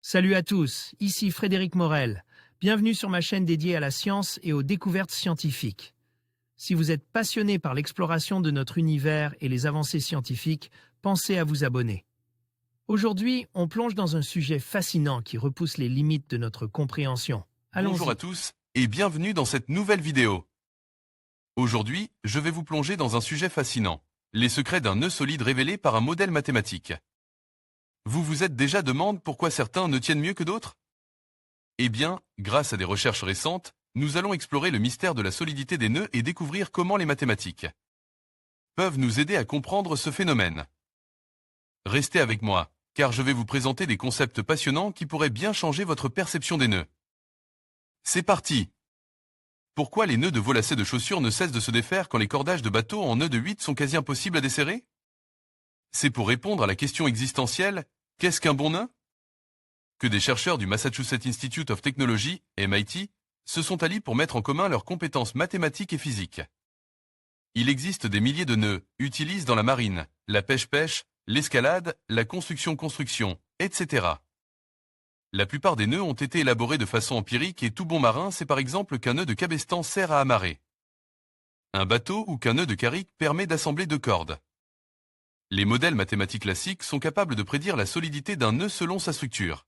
Salut à tous, ici Frédéric Morel. Bienvenue sur ma chaîne dédiée à la science et aux découvertes scientifiques. Si vous êtes passionné par l'exploration de notre univers et les avancées scientifiques, pensez à vous abonner. Aujourd'hui, on plonge dans un sujet fascinant qui repousse les limites de notre compréhension. Bonjour à Allons-y. tous et bienvenue dans cette nouvelle vidéo. Aujourd'hui, je vais vous plonger dans un sujet fascinant, les secrets d'un nœud solide révélés par un modèle mathématique. Vous vous êtes déjà demandé pourquoi certains ne tiennent mieux que d'autres? Eh bien, grâce à des recherches récentes, nous allons explorer le mystère de la solidité des nœuds et découvrir comment les mathématiques peuvent nous aider à comprendre ce phénomène. Restez avec moi, car je vais vous présenter des concepts passionnants qui pourraient bien changer votre perception des nœuds. C'est parti! Pourquoi les nœuds de veau lacets de chaussures ne cessent de se défaire quand les cordages de bateaux en nœuds de 8 sont quasi impossibles à desserrer? C'est pour répondre à la question existentielle, qu'est-ce qu'un bon nœud? Que des chercheurs du Massachusetts Institute of Technology, MIT, se sont alliés pour mettre en commun leurs compétences mathématiques et physiques. Il existe des milliers de nœuds, utilisés dans la marine, la pêche-pêche, l'escalade, la construction-construction, etc. La plupart des nœuds ont été élaborés de façon empirique et tout bon marin sait par exemple qu'un nœud de cabestan sert à amarrer un bateau ou qu'un nœud de carrick permet d'assembler deux cordes. Les modèles mathématiques classiques sont capables de prédire la solidité d'un nœud selon sa structure.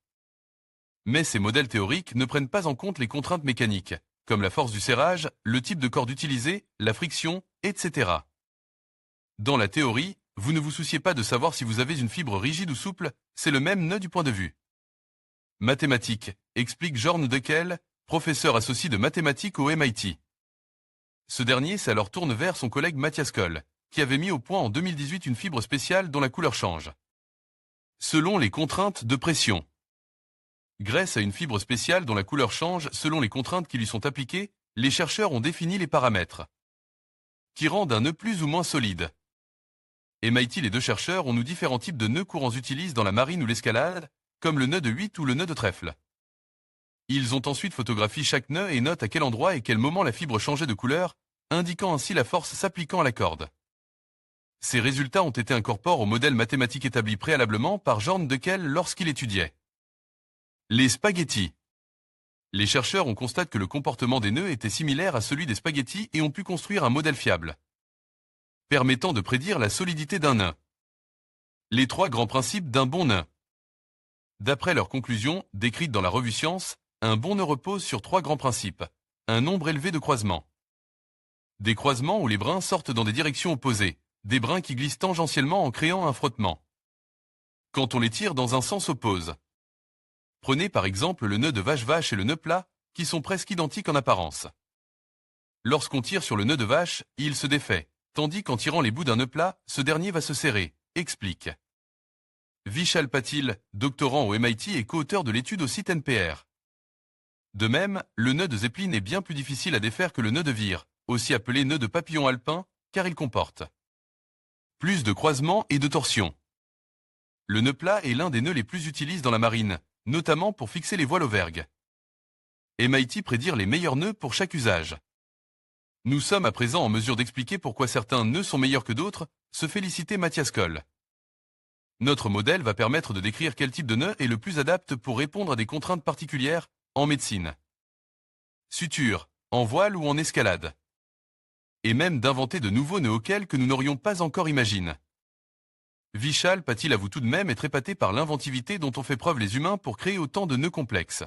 Mais ces modèles théoriques ne prennent pas en compte les contraintes mécaniques, comme la force du serrage, le type de corde utilisé, la friction, etc. Dans la théorie, vous ne vous souciez pas de savoir si vous avez une fibre rigide ou souple, c'est le même nœud du point de vue mathématiques, explique Jorn Deckel, professeur associé de mathématiques au MIT. Ce dernier s'est alors tourné vers son collègue Matthias Koll, qui avait mis au point en 2018 une fibre spéciale dont la couleur change selon les contraintes de pression. Grâce à une fibre spéciale dont la couleur change selon les contraintes qui lui sont appliquées, les chercheurs ont défini les paramètres qui rendent un nœud plus ou moins solide. MIT, les deux chercheurs ont nous différents types de nœuds courants utilisent dans la marine ou l'escalade, comme le nœud de 8 ou le nœud de trèfle. Ils ont ensuite photographié chaque nœud et notent à quel endroit et quel moment la fibre changeait de couleur, indiquant ainsi la force s'appliquant à la corde. Ces résultats ont été incorporés au modèle mathématique établi préalablement par Jorn Deckel lorsqu'il étudiait les spaghettis. Les chercheurs ont constaté que le comportement des nœuds était similaire à celui des spaghettis et ont pu construire un modèle fiable, permettant de prédire la solidité d'un nœud. Les trois grands principes d'un bon nœud. D'après leurs conclusions, décrites dans la revue Science, un bon nœud repose sur trois grands principes. Un nombre élevé de croisements. Des croisements où les brins sortent dans des directions opposées, des brins qui glissent tangentiellement en créant un frottement quand on les tire dans un sens oppose. Prenez par exemple le nœud de vache-vache et le nœud plat, qui sont presque identiques en apparence. Lorsqu'on tire sur le nœud de vache, il se défait, tandis qu'en tirant les bouts d'un nœud plat, ce dernier va se serrer, explique Vishal Patil, doctorant au MIT et co-auteur de l'étude au site NPR. De même, le nœud de Zeppelin est bien plus difficile à défaire que le nœud de Vire, aussi appelé nœud de papillon alpin, car il comporte plus de croisements et de torsions. Le nœud plat est l'un des nœuds les plus utilisés dans la marine, notamment pour fixer les voiles aux vergues. MIT prédire les meilleurs nœuds pour chaque usage. Nous sommes à présent en mesure d'expliquer pourquoi certains nœuds sont meilleurs que d'autres, se félicitait Matthias Koll. Notre modèle va permettre de décrire quel type de nœud est le plus adapté pour répondre à des contraintes particulières, en médecine, suture, en voile ou en escalade. Et même d'inventer de nouveaux nœuds auxquels que nous n'aurions pas encore imaginé. Vishal Patil avoue tout de même être épaté par l'inventivité dont ont fait preuve les humains pour créer autant de nœuds complexes.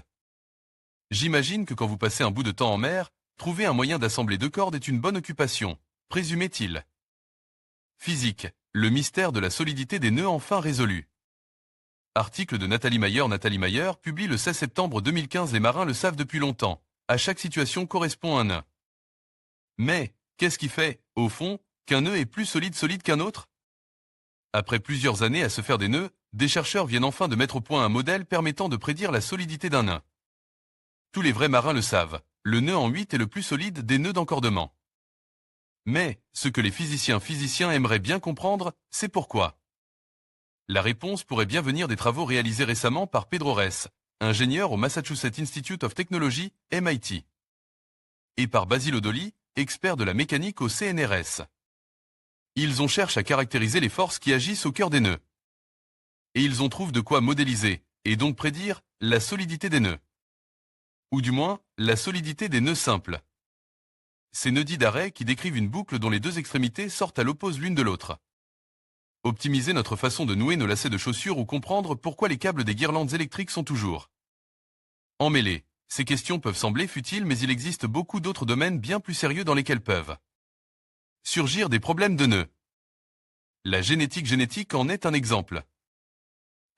J'imagine que quand vous passez un bout de temps en mer, trouver un moyen d'assembler deux cordes est une bonne occupation, présumait-il. Physique, le mystère de la solidité des nœuds enfin résolu. Article de Nathalie Mayer. Nathalie Mayer publie le 16 septembre 2015. Les marins le savent depuis longtemps. À chaque situation correspond un nœud. Mais, qu'est-ce qui fait, au fond, qu'un nœud est plus solide qu'un autre? Après plusieurs années à se faire des nœuds, des chercheurs viennent enfin de mettre au point un modèle permettant de prédire la solidité d'un nœud. Tous les vrais marins le savent, le nœud en 8 est le plus solide des nœuds d'encordement. Mais, ce que les physiciens aimeraient bien comprendre, c'est pourquoi. La réponse pourrait bien venir des travaux réalisés récemment par Pedro Ress, ingénieur au Massachusetts Institute of Technology, MIT, et par Basil Odoli, expert de la mécanique au CNRS. Ils ont cherché à caractériser les forces qui agissent au cœur des nœuds. Et ils ont trouvé de quoi modéliser, et donc prédire, la solidité des nœuds. Ou du moins, la solidité des nœuds simples. Ces nœuds dits d'arrêt qui décrivent une boucle dont les deux extrémités sortent à l'oppose l'une de l'autre. Optimiser notre façon de nouer nos lacets de chaussures ou comprendre pourquoi les câbles des guirlandes électriques sont toujours emmêlés. Ces questions peuvent sembler futiles, mais il existe beaucoup d'autres domaines bien plus sérieux dans lesquels peuvent surgir des problèmes de nœuds. La génétique en est un exemple.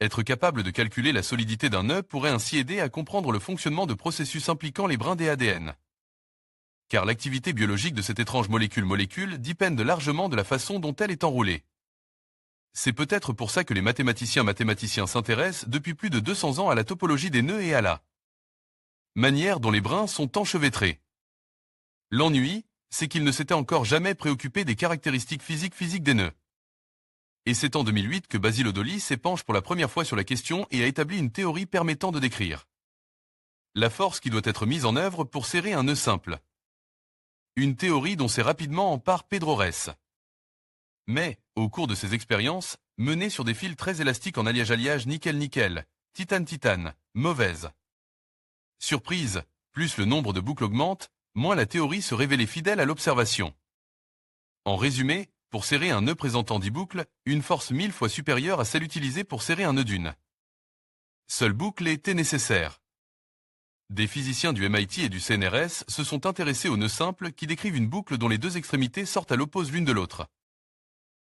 Être capable de calculer la solidité d'un nœud pourrait ainsi aider à comprendre le fonctionnement de processus impliquant les brins des ADN. Car l'activité biologique de cette étrange molécule dépend largement de la façon dont elle est enroulée. C'est peut-être pour ça que les mathématiciens s'intéressent depuis plus de 200 ans à la topologie des nœuds et à la manière dont les brins sont enchevêtrés. L'ennui, c'est qu'ils ne s'étaient encore jamais préoccupés des caractéristiques physiques des nœuds. Et c'est en 2008 que Basil Odoli s'épanche pour la première fois sur la question et a établi une théorie permettant de décrire la force qui doit être mise en œuvre pour serrer un nœud simple. Une théorie dont s'est rapidement emparé Pedro Reis. Mais, au cours de ses expériences, menées sur des fils très élastiques en alliage nickel-nickel, titane, mauvaise surprise, plus le nombre de boucles augmente, moins la théorie se révélait fidèle à l'observation. En résumé, pour serrer un nœud présentant 10 boucles, une force 1000 fois supérieure à celle utilisée pour serrer un nœud d'une seule boucle était nécessaire. Des physiciens du MIT et du CNRS se sont intéressés aux nœuds simples qui décrivent une boucle dont les deux extrémités sortent à l'oppose l'une de l'autre.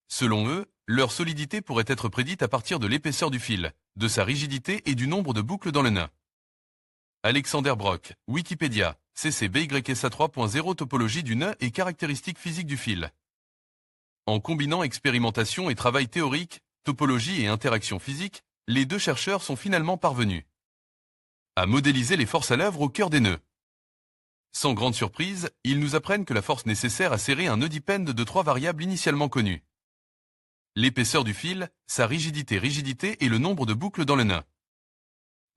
Selon eux, leur solidité pourrait être prédite à partir de l'épaisseur du fil, de sa rigidité et du nombre de boucles dans le nœud. Alexander Brock, Wikipédia, CC-BYSA 3.0 Topologie du nœud et caractéristiques physiques du fil. En combinant expérimentation et travail théorique, topologie et interaction physique, les deux chercheurs sont finalement parvenus à modéliser les forces à l'œuvre au cœur des nœuds. Sans grande surprise, ils nous apprennent que la force nécessaire à serrer un nœud dépend de 3 variables initialement connues. L'épaisseur du fil, sa rigidité et le nombre de boucles dans le nœud.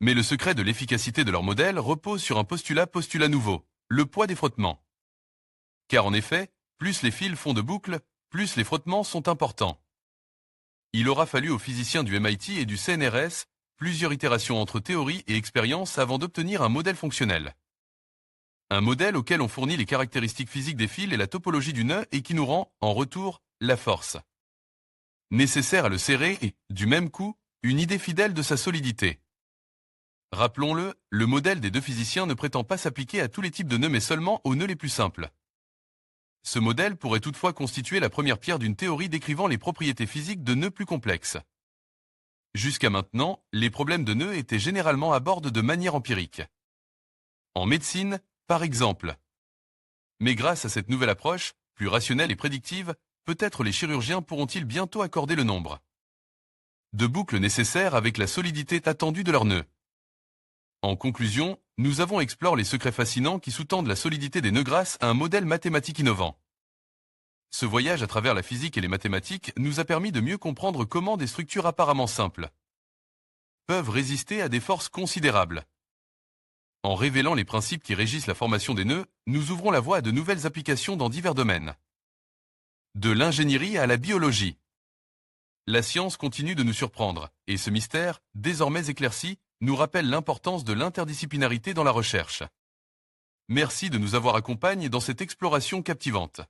Mais le secret de l'efficacité de leur modèle repose sur un postulat nouveau, le poids des frottements. Car en effet, plus les fils font de boucles, plus les frottements sont importants. Il aura fallu aux physiciens du MIT et du CNRS plusieurs itérations entre théorie et expérience avant d'obtenir un modèle fonctionnel. Un modèle auquel on fournit les caractéristiques physiques des fils et la topologie du nœud et qui nous rend, en retour, la force nécessaire à le serrer et, du même coup, une idée fidèle de sa solidité. Rappelons-le, le modèle des deux physiciens ne prétend pas s'appliquer à tous les types de nœuds mais seulement aux nœuds les plus simples. Ce modèle pourrait toutefois constituer la première pierre d'une théorie décrivant les propriétés physiques de nœuds plus complexes. Jusqu'à maintenant, les problèmes de nœuds étaient généralement abordés de manière empirique. En médecine, par exemple. Mais grâce à cette nouvelle approche, plus rationnelle et prédictive, peut-être les chirurgiens pourront-ils bientôt accorder le nombre de boucles nécessaires avec la solidité attendue de leurs nœuds. En conclusion, nous avons exploré les secrets fascinants qui sous-tendent la solidité des nœuds grâce à un modèle mathématique innovant. Ce voyage à travers la physique et les mathématiques nous a permis de mieux comprendre comment des structures apparemment simples peuvent résister à des forces considérables. En révélant les principes qui régissent la formation des nœuds, nous ouvrons la voie à de nouvelles applications dans divers domaines. De l'ingénierie à la biologie. La science continue de nous surprendre, et ce mystère, désormais éclairci, nous rappelle l'importance de l'interdisciplinarité dans la recherche. Merci de nous avoir accompagnés dans cette exploration captivante.